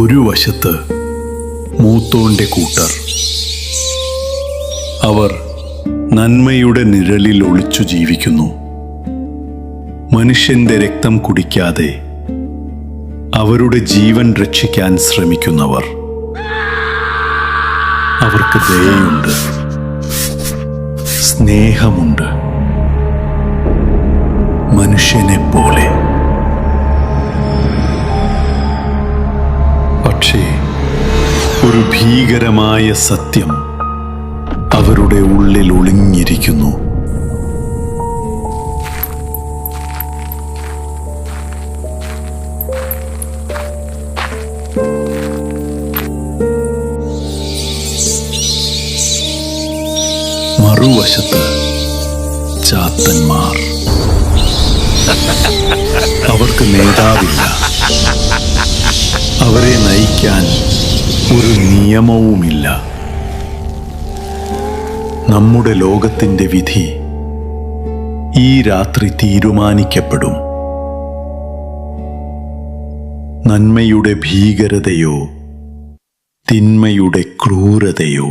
ഒരു വശത്ത് മൂത്തോന്റെ കൂട്ടർ. അവർ നന്മയുടെ നിഴലിൽ ഒളിച്ചു ജീവിക്കുന്നു. മനുഷ്യന്റെ രക്തം കുടിക്കാതെ അവരുടെ ജീവൻ രക്ഷിക്കാൻ ശ്രമിക്കുന്നവർ. അവർക്ക് ദയയുണ്ട്, സ്നേഹമുണ്ട്, മനുഷ്യനെ പോലെ. പക്ഷേ ഒരു ഭീകരമായ സത്യം അവരുടെ ഉള്ളിൽ ഒളിഞ്ഞിരിക്കുന്നു. മറുവശത്ത് ചാത്തന്മാർ. അവർക്ക് നേതാവില്ല. അവരെ നയിക്കാൻ ഒരു നിയമവുമില്ല. നമ്മുടെ ലോകത്തിന്റെ വിധി ഈ രാത്രി തീരുമാനിക്കപ്പെടും. നന്മയുടെ ഭീകരതയോ തിന്മയുടെ ക്രൂരതയോ.